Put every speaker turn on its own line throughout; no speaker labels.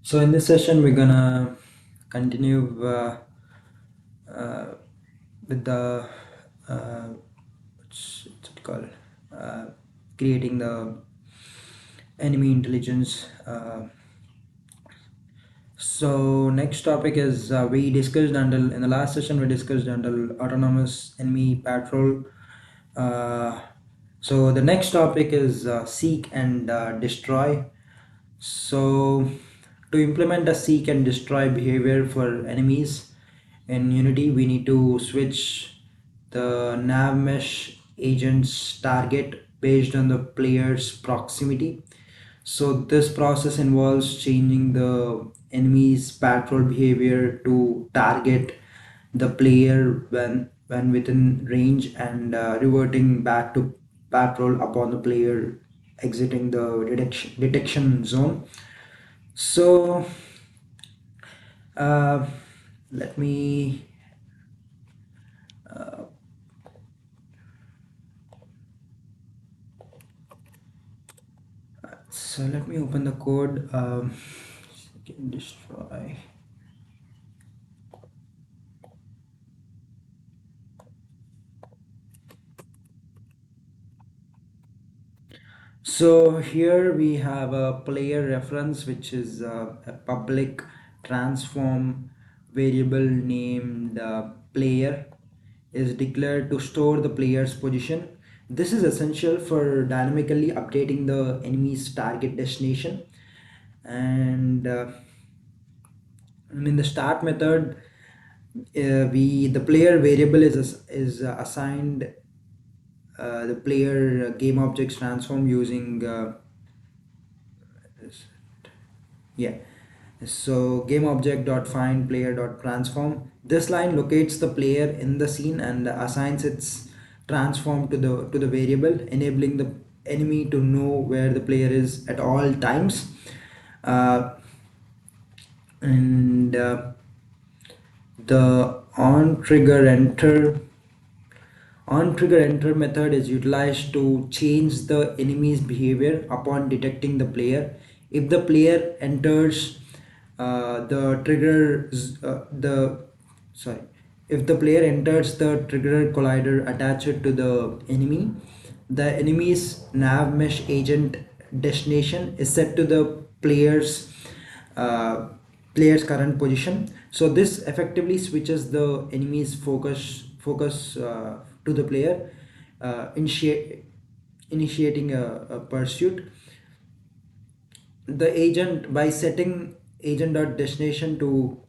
So in this session, we're gonna continue uh, with the what's it called? Uh, Creating the enemy intelligence. So next topic is we discussed until in the last session we discussed until autonomous enemy patrol. Uh, so the next topic is seek and destroy. So to implement a seek and destroy behavior for enemies in Unity, we need to switch the NavMesh agent's target based on the player's proximity. So this process involves changing the enemy's patrol behavior to target the player when within range and reverting back to patrol upon the player exiting the detection zone. So uh, let me let me open the code. Can destroy. So here we have a player reference, which is a public transform variable named player is declared to store the player's position. This is essential for dynamically updating the enemy's target destination. And in the start method, we the player variable is assigned the player game objects transform using yeah. So game object dot find player dot transform. This line locates the player in the scene and assigns its transform to the variable, enabling the enemy to know where the player is at all times. Uh, and The OnTriggerEnter method is utilized to change the enemy's behavior upon detecting the player. If the player enters the trigger, the sorry, if the player enters the trigger collider attached to the enemy's NavMeshAgent destination is set to the uh, player's current position. So this effectively switches the enemy's focus to the player, initiating a pursuit. The agent, by setting agent dot destination to,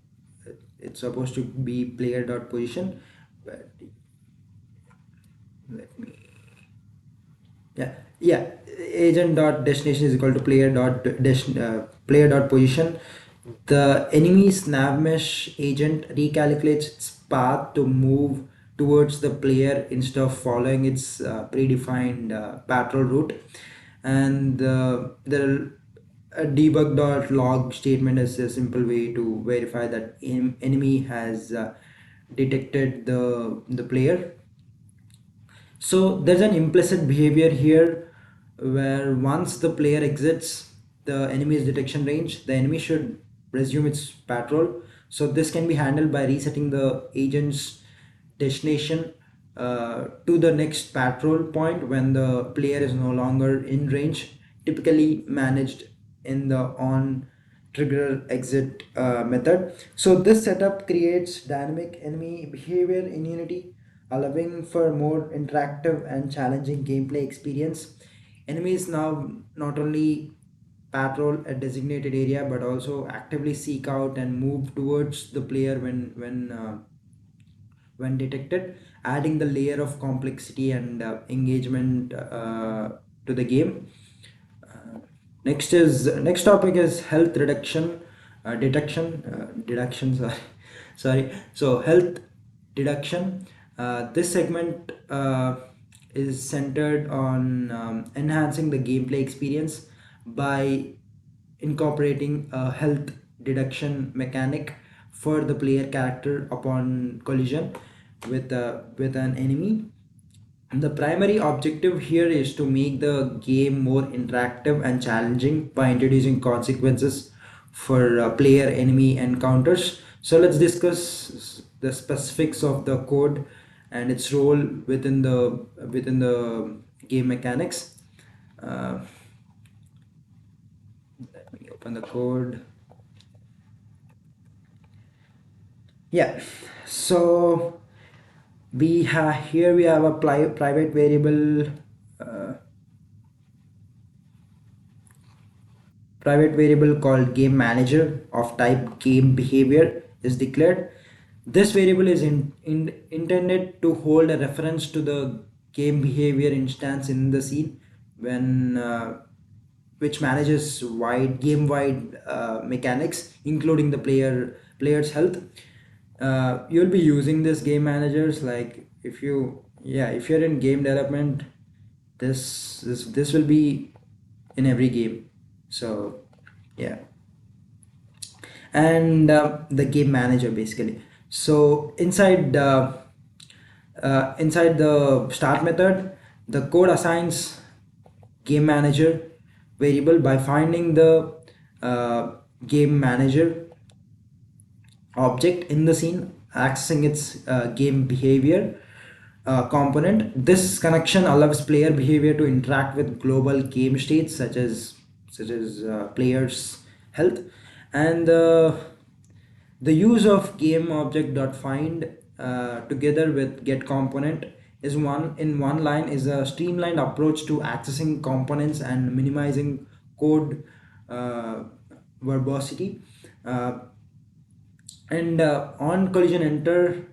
it's supposed to be player dot position, but let me, yeah, agent dot destination is equal to player dot position. The enemy's navmesh agent recalculates its path to move towards the player instead of following its predefined patrol route. And the a debug.log statement is a simple way to verify that enemy has detected the player. So there's an implicit behavior here where once the player exits the enemy's detection range, the enemy should resume its patrol. So this can be handled by resetting the agent's destination to the next patrol point when the player is no longer in range, typically managed in the on trigger exit method. So this setup creates dynamic enemy behavior in Unity, allowing for more interactive and challenging gameplay experience. Enemies now not only patrol a designated area but also actively seek out and move towards the player when detected, adding the layer of complexity and engagement to the game. Next topic is health reduction detection deduction sorry sorry so health deduction. This segment is centered on enhancing the gameplay experience by incorporating a health deduction mechanic for the player character upon collision with an enemy. The primary objective here is to make the game more interactive and challenging by introducing consequences for player enemy encounters. So let's discuss the specifics of the code and its role within the game mechanics. uh, Let me open the code. Yeah, so we have a private variable, uh, called game manager of type game behavior is declared. This variable is intended to hold a reference to the game behavior instance in the scene when which manages game wide mechanics, including the player's health. You'll be using this game managers, like if you're in game development, this will be in every game. So yeah, and the game manager basically. So inside the start method, the code assigns game manager variable by finding the game manager object in the scene, accessing its game behavior component. This connection allows player behavior to interact with global game states such as players health. And the use of game object dot find together with get component is one line is a streamlined approach to accessing components and minimizing code uh, verbosity. uh, and on collision enter,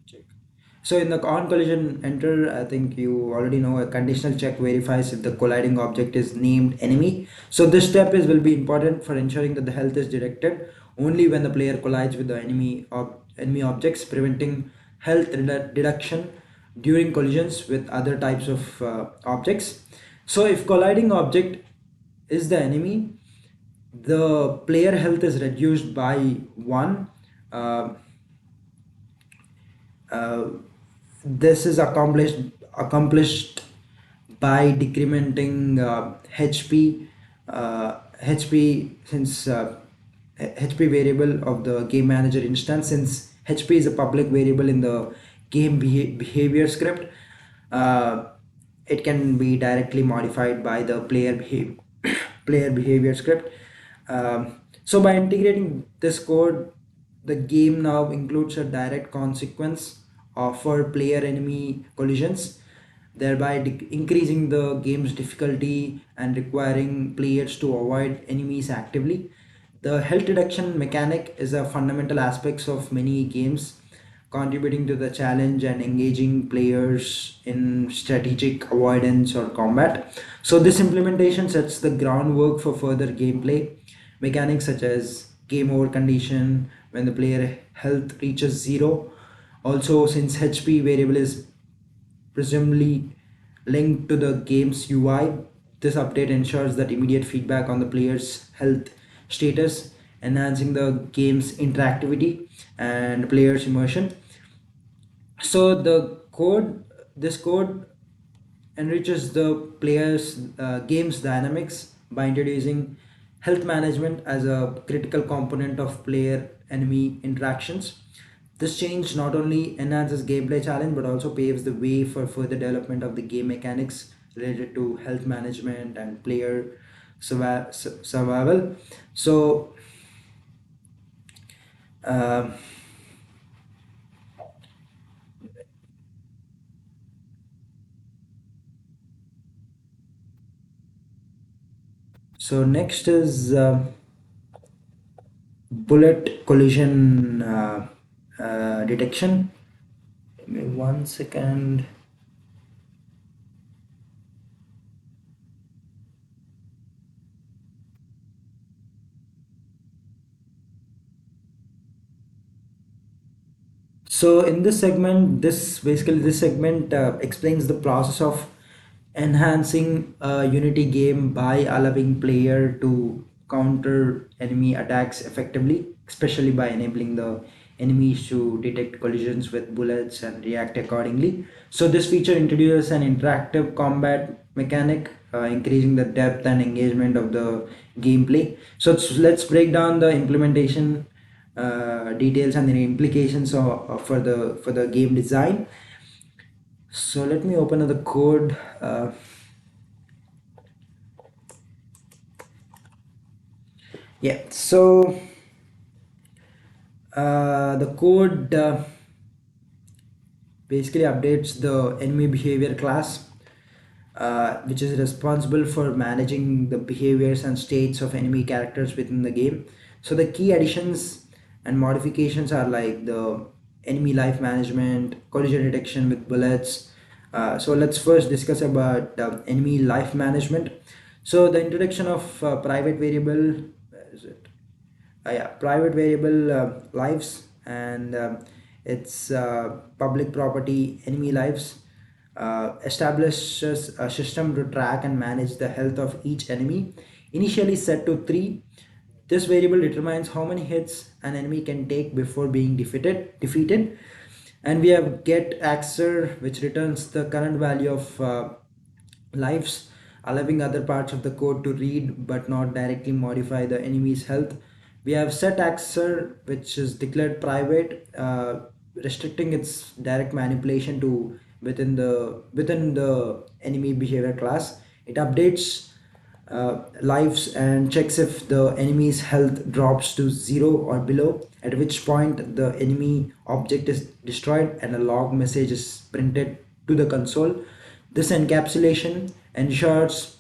check. So in the on collision enter, I think you already know a conditional check verifies if the colliding object is named enemy. So this step is will be important for ensuring that the health is detected only when the player collides with the enemy objects, preventing health deduction during collisions with other types of objects. So if colliding object is the enemy, the player health is reduced by 1. uh, uh, this is accomplished by decrementing HP, since HP variable of the game manager instance, since HP is a public variable in the game behavior script. uh, it can be directly modified by the player behavior script. So by integrating this code, the game now includes a direct consequence for player enemy collisions, thereby increasing the game's difficulty and requiring players to avoid enemies actively. The health reduction mechanic is a fundamental aspect of many games, contributing to the challenge and engaging players in strategic avoidance or combat. So this implementation sets the groundwork for further gameplay mechanics such as game over condition when the player health reaches 0. Also, since HP variable is presumably linked to the game's UI, this update ensures that immediate feedback on the player's health status, enhancing the game's interactivity and player's immersion. So this code enriches the player's game's dynamics by introducing health management as a critical component of player enemy interactions. This change not only enhances gameplay challenge but also paves the way for further development of the game mechanics related to health management and player survival. So um so next is bullet collision detection. Give me 1 second. So in this segment explains the process of enhancing a Unity game by allowing player to counter enemy attacks effectively, especially by enabling the enemies to detect collisions with bullets and react accordingly. So this feature introduces an interactive combat mechanic increasing the depth and engagement of the gameplay. So let's break down the implementation details and the implications for the game design. So let me open the code. Yeah, so the code basically updates the enemy behavior class, which is responsible for managing the behaviors and states of enemy characters within the game. So the key additions and modifications are like the enemy life management, collision detection with bullets. So let's first discuss about enemy life management. So the introduction of private variable, where is it? Yeah, private variable lives, and its public property enemy lives establishes a system to track and manage the health of each enemy, initially set to 3. This variable determines how many hits an enemy can take before being defeated. And we have get axer, which returns the current value of lives, allowing other parts of the code to read but not directly modify the enemy's health. We have set axer, which is declared private, restricting its direct manipulation to within the enemy behavior class. It updates lives and checks if the enemy's health drops to 0 or below, at which point the enemy object is destroyed and a log message is printed to the console. This encapsulation ensures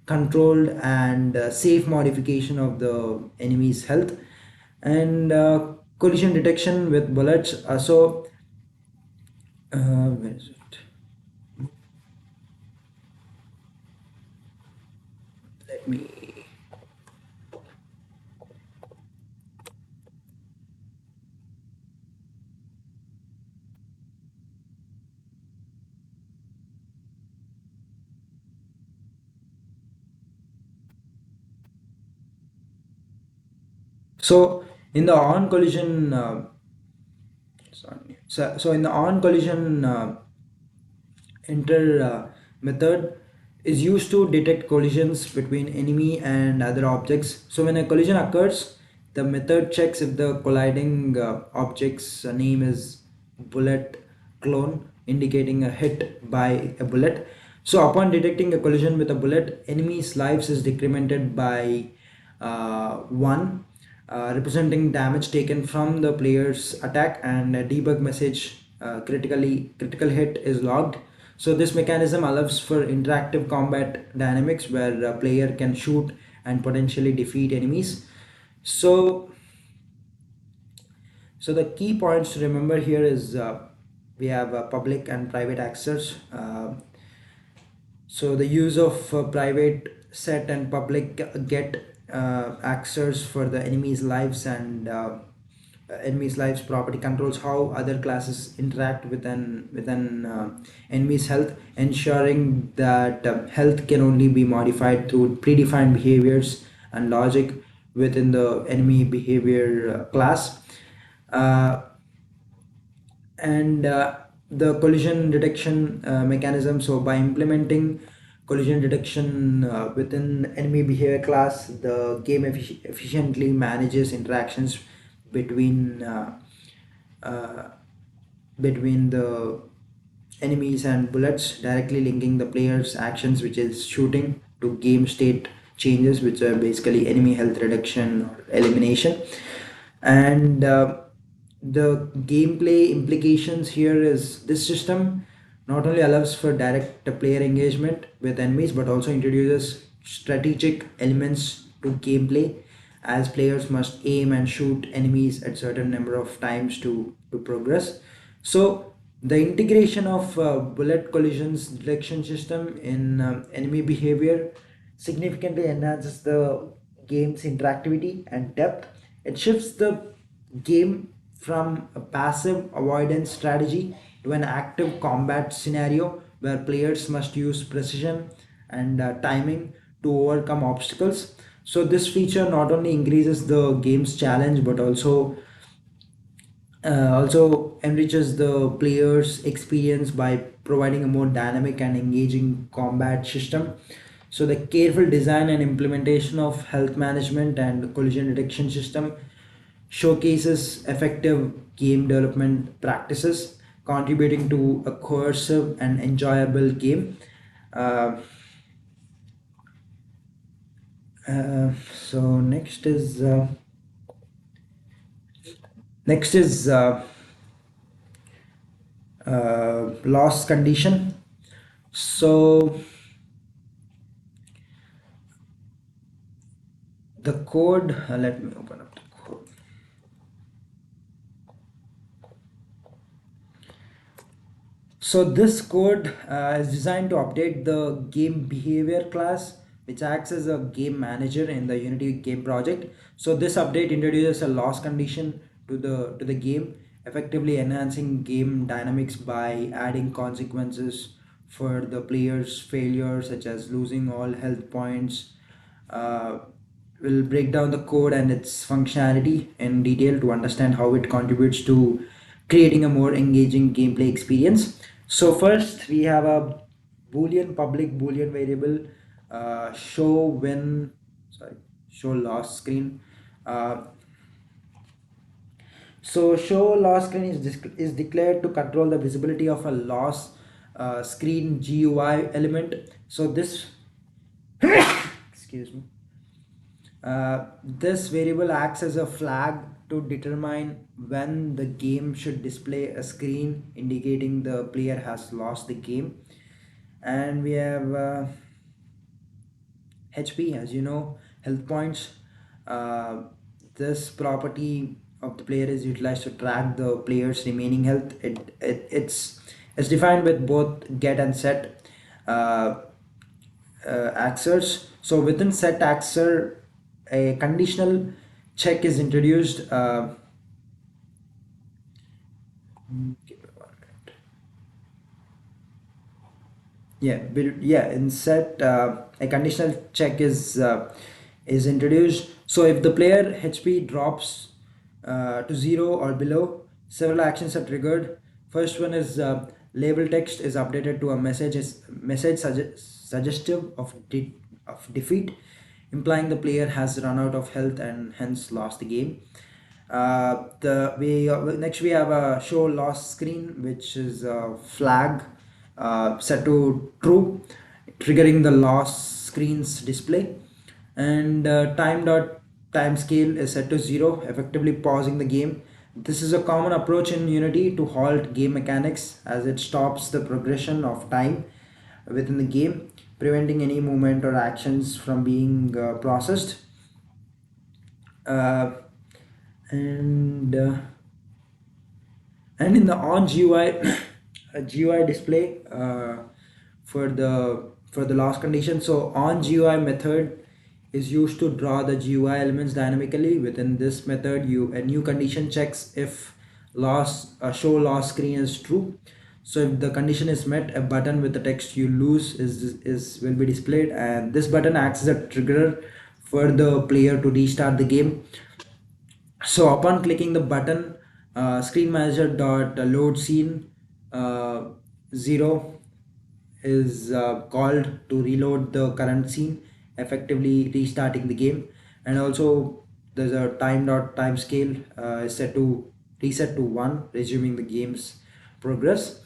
controlled and safe modification of the enemy's health. And collision detection with bullets. Where is it? Let me. So in the on collision, so in the on collision enter method is used to detect collisions between enemy and other objects. So when a collision occurs, the method checks if the colliding object's name is bullet clone, indicating a hit by a bullet. So upon detecting a collision with a bullet, enemy's lives is decremented by 1, representing damage taken from the player's attack, and a debug message, critical hit, is logged. So this mechanism allows for interactive combat dynamics where a player can shoot and potentially defeat enemies. So so the key points to remember here is we have public and private access. So the use of private set and public get access for the enemy's lives, and enemy's lives property controls how other classes interact with an enemy's health, ensuring that health can only be modified through predefined behaviors and logic within the enemy behavior class. Uh, and the collision detection mechanism. So by implementing collision detection within enemy behavior class, the game efficiently manages interactions between uh, between the enemies and bullets, directly linking the player's actions, which is shooting, to game state changes, which are basically enemy health reduction or elimination. And the gameplay implications here is this system not only allows for direct player engagement with enemies, but also introduces strategic elements to gameplay, as players must aim and shoot enemies at certain number of times to progress. So the integration of bullet collisions detection system in enemy behavior significantly enhances the game's interactivity and depth. It shifts the game from a passive avoidance strategy to an active combat scenario where players must use precision and timing to overcome obstacles. So this feature not only increases the game's challenge, but also enriches the player's experience by providing a more dynamic and engaging combat system. So the careful design and implementation of health management and collision detection system showcases effective game development practices, contributing to a cohesive and enjoyable game. Uh, so next is loss condition. So the code, let me open up the code. So this code is designed to update the game behavior class, which acts as a game manager in the Unity game project. So this update introduces a loss condition to the game, effectively enhancing game dynamics by adding consequences for the player's failure, such as losing all health points. Uh, will break down the code and its functionality in detail to understand how it contributes to creating a more engaging gameplay experience. So first we have a public boolean variable, show when sorry show loss screen. uh, show loss screen is declared to control the visibility of a loss screen GUI element. So this excuse me. This variable acts as a flag to determine when the game should display a screen indicating the player has lost the game. And we have HP, as you know, health points. Uh, this property of the player is utilized to track the player's remaining health. It's defined with both get and set uh, axers. So within set axer, a conditional check is introduced. Give me 1 minute. In set, a conditional check is introduced. So if the player HP drops to 0 or below, several actions are triggered. First one is label text is updated to a suggestive of defeat, implying the player has run out of health and hence lost the game. The we Next we have a show loss screen, which is a flag set to true, triggering the loss screen's display. And time scale is set to 0, effectively pausing the game. This is a common approach in Unity to halt game mechanics, as it stops the progression of time within the game, preventing any movement or actions from being processed. Uh, and and in the on GUI a GUI display for the loss condition. So on GUI method is used to draw the GUI elements dynamically. Within this method, a new condition checks if show loss screen is true. So if the condition is met, a button with the text "you lose" is will be displayed, and this button acts as a trigger for the player to restart the game. So upon clicking the button, screen manager dot load scene 0 is called to reload the current scene, effectively restarting the game. And also there's a time scale is set to reset to 1, resuming the game's progress.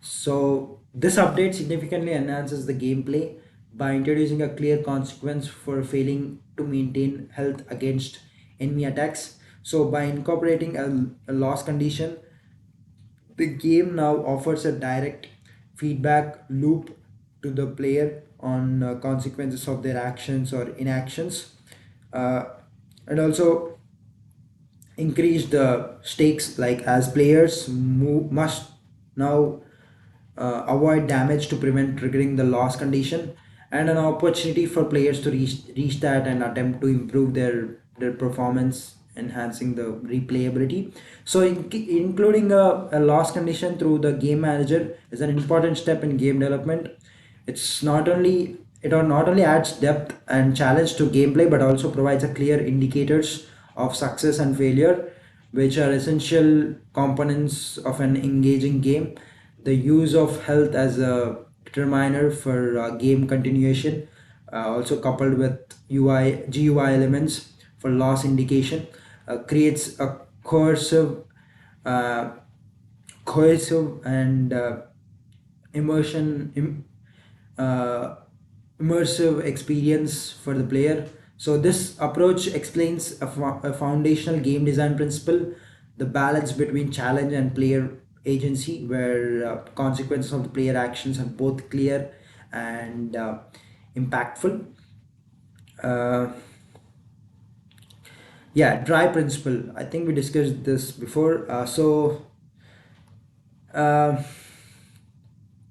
So this update significantly enhances the gameplay by introducing a clear consequence for failing to maintain health against enemy attacks. So by incorporating a loss condition, the game now offers a direct feedback loop to the player on consequences of their actions or inactions, uh, and also increase the stakes, like as players must now avoid damage to prevent triggering the loss condition, and an opportunity for players to restart and attempt to improve their performance, enhancing the replayability. So including a loss condition through the game manager is an important step in game development. Not only adds depth and challenge to gameplay, but also provides a clear indicators of success and failure, which are essential components of an engaging game. The use of health as a determiner for game continuation also coupled with GUI elements for loss indication, creates a uh, cohesive and immersion im, uh, immersive experience for the player. So this approach explains a foundational game design principle, the balance between challenge and player agency, where consequences of the player actions are both clear and impactful. uh, yeah, dry principle, I think we discussed this before. Uh,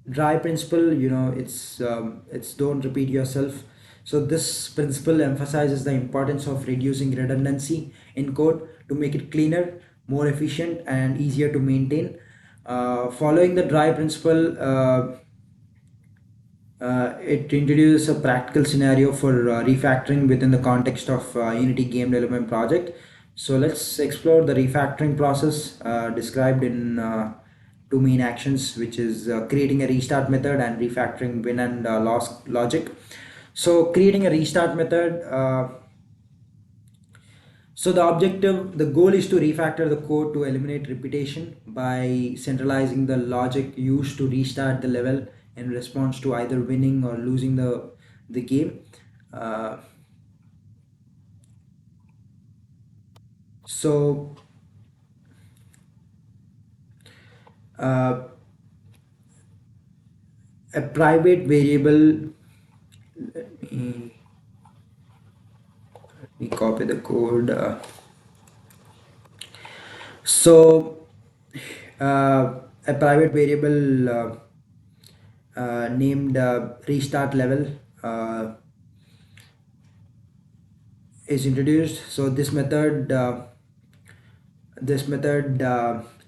dry principle, it's don't repeat yourself. So this principle emphasizes the importance of reducing redundancy in code to make it cleaner, more efficient and easier to maintain. Following the dry principle, it introduces a practical scenario for refactoring within the context of Unity game development project. So let's explore the refactoring process described in two main actions, which is creating a restart method and refactoring win and loss logic. So creating a restart method. So the goal is to refactor the code to eliminate repetition by centralizing the logic used to restart the level in response to either winning or losing the game. Uh, so uh, a private variable. Let me copy the code. So a private variable named restart level uh, is introduced. So this method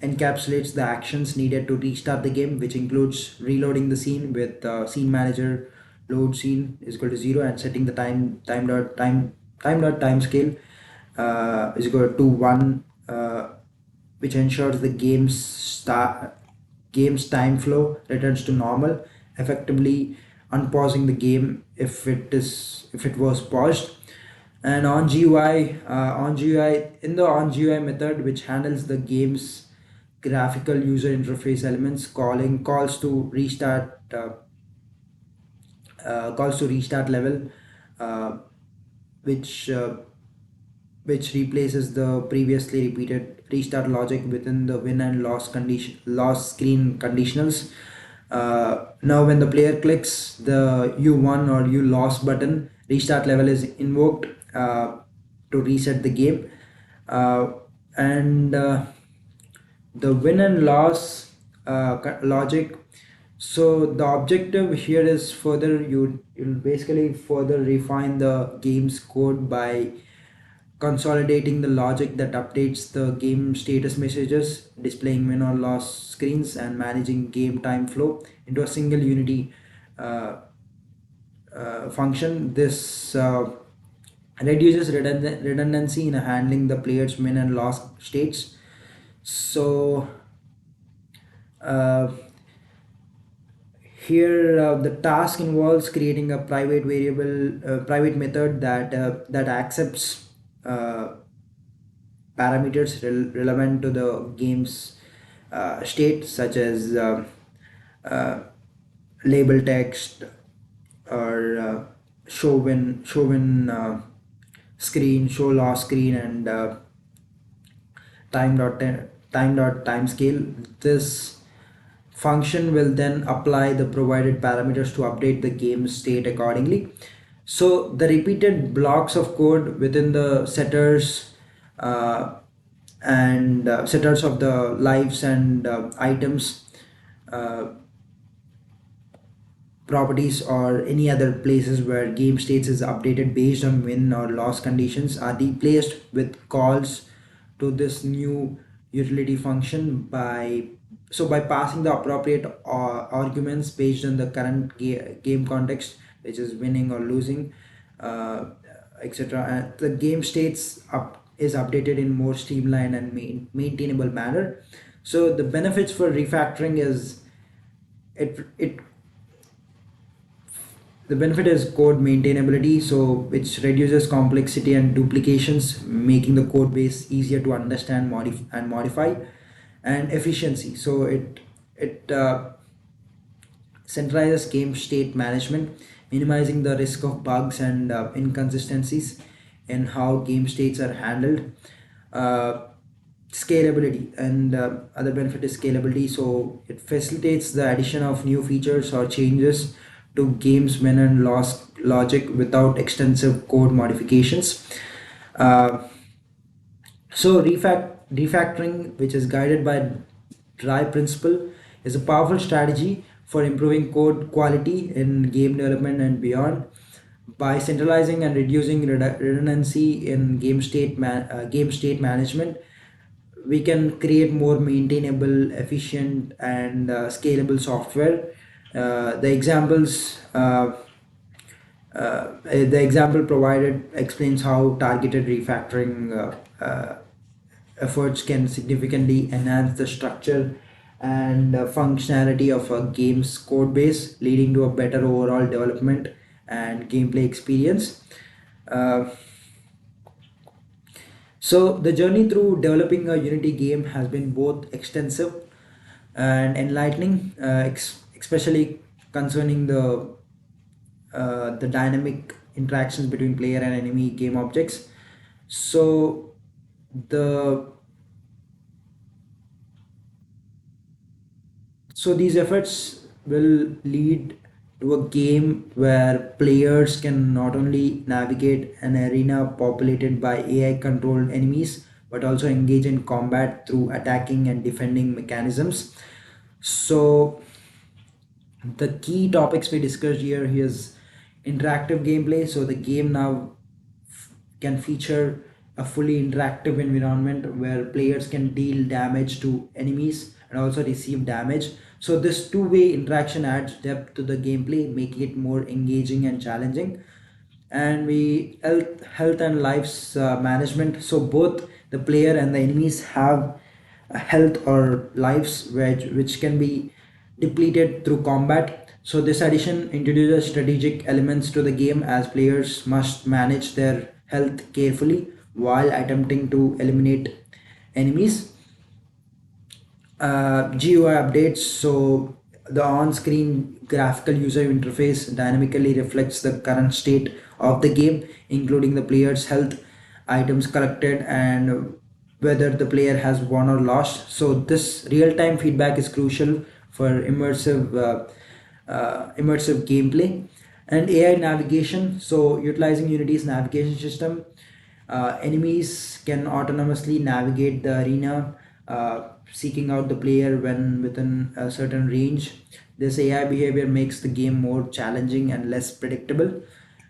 encapsulates the actions needed to restart the game, which includes reloading the scene with scene manager load scene is equal to 0 and setting the time scale is equal to 1, which ensures the game's time flow returns to normal, effectively unpausing the game if it was paused. And on GUI method, which handles the game's graphical user interface elements, calls to restart level, uh, which uh, which replaces the previously repeated restart logic within the win and loss screen conditionals. Now when the player clicks the you won or you lost button, restart level is invoked to reset the game. And the win and loss logic. So the objective here is you'll basically further refine the game's code by consolidating the logic that updates the game status messages, displaying win or loss screens, and managing game time flow into a single Unity uh, function. This reduces redundancy in handling the player's win and loss states. So uh, here the task involves creating a private method that accepts parameters relevant to the game's state, such as uh, label text or show win screen, show loss screen, and time scale. This function will then apply the provided parameters to update the game state accordingly. So the repeated blocks of code within the uh, setters of the lives and items, uh, properties, or any other places where game states is updated based on win or loss conditions are replaced with calls to this new utility function by passing the appropriate arguments based on the current game context, which is winning or losing, uh, etc. And the game states up is updated in more streamlined and maintainable manner. So the benefits for refactoring is it The benefit is code maintainability, so which reduces complexity and duplications, making the code base easier to understand, modify, and efficiency. So it centralizes game state management, minimizing the risk of bugs and inconsistencies in how game states are handled. Uh, Scalability, and other benefit is scalability, so it facilitates the addition of new features or changes to games when and lost logic without extensive code modifications. uh, Refactoring, which is guided by dry principle, is a powerful strategy for improving code quality in game development and beyond. By centralizing and reducing redundancy in game state management, we can create more maintainable, efficient, and scalable software. The example provided explains how targeted refactoring efforts can significantly enhance the structure and functionality of a game's code base, leading to a better overall development and gameplay experience. Uh, so the journey through developing a Unity game has been both extensive and enlightening, especially concerning the dynamic interactions between player and enemy game objects. So the these efforts will lead to a game where players can not only navigate an arena populated by AI controlled enemies but also engage in combat through attacking and defending mechanisms. So the key topics we discussed here is interactive gameplay. So the game now can feature a fully interactive environment where players can deal damage to enemies and also receive damage. So this two-way interaction adds depth to the gameplay, making it more engaging and challenging. And we health and lives management, so both the player and the enemies have health or lives which can be depleted through combat. So this addition introduces strategic elements to the game as players must manage their health carefully while attempting to eliminate enemies. GUI updates. So the on-screen graphical user interface dynamically reflects the current state of the game, including the player's health, items collected, and whether the player has won or lost. So this real-time feedback is crucial for immersive gameplay. And AI navigation. So utilizing Unity's navigation system, enemies can autonomously navigate the arena, seeking out the player when within a certain range. This AI behavior makes the game more challenging and less predictable.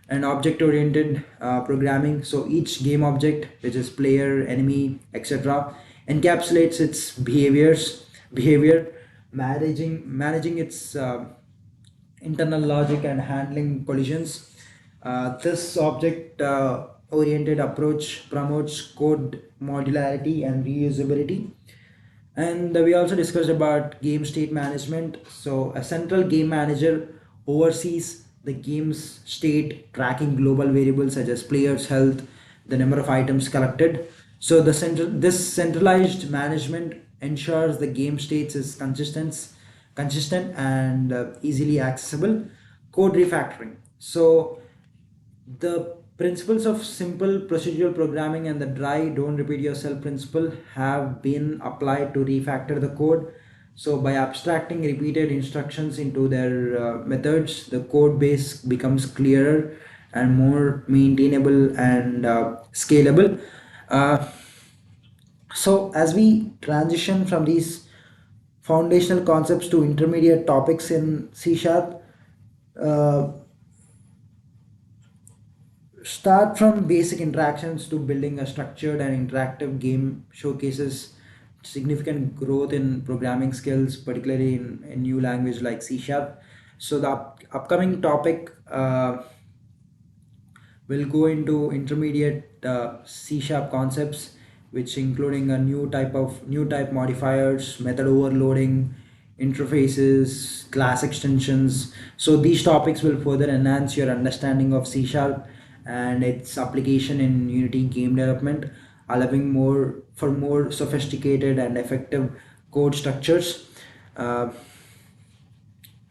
And object-oriented programming. So each game object, which is player, enemy, etc., encapsulates its behavior, managing its internal logic and handling collisions. This object oriented approach promotes code modularity and reusability. And we also discussed about game state management. So a central game manager oversees the game's state, tracking global variables such as players' health, the number of items collected. So this centralized management ensures the game states is consistent and easily accessible. Code refactoring. So the principles of simple procedural programming and the dry don't repeat yourself principle have been applied to refactor the code. So by abstracting repeated instructions into their methods, the code base becomes clearer and more maintainable and scalable. uh, so as we transition from these foundational concepts to intermediate topics in C sharp, uh, start from basic interactions to building a structured and interactive game showcases significant growth in programming skills, particularly in a new language like C sharp. So the upcoming topic will go into intermediate C sharp concepts, which including a new type modifiers, method overloading, interfaces, class extensions. So these topics will further enhance your understanding of C Sharp and its application in Unity game development, allowing more sophisticated and effective code structures. Uh,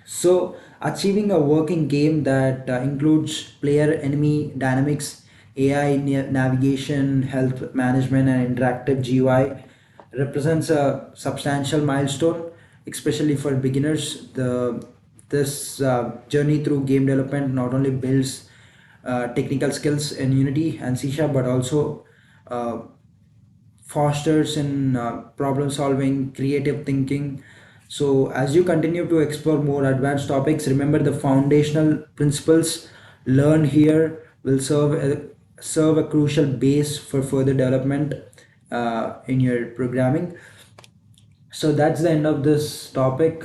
so, achieving a working game that includes player enemy dynamics, AI navigation, health management, and interactive GUI represents a substantial milestone, especially for beginners. This journey through game development not only builds technical skills in Unity and C Sharp, but also uh, fosters in problem solving, creative thinking. So, as you continue to explore more advanced topics, remember the foundational principles learned here will serve a crucial base for further development in your programming. So, that's the end of this topic.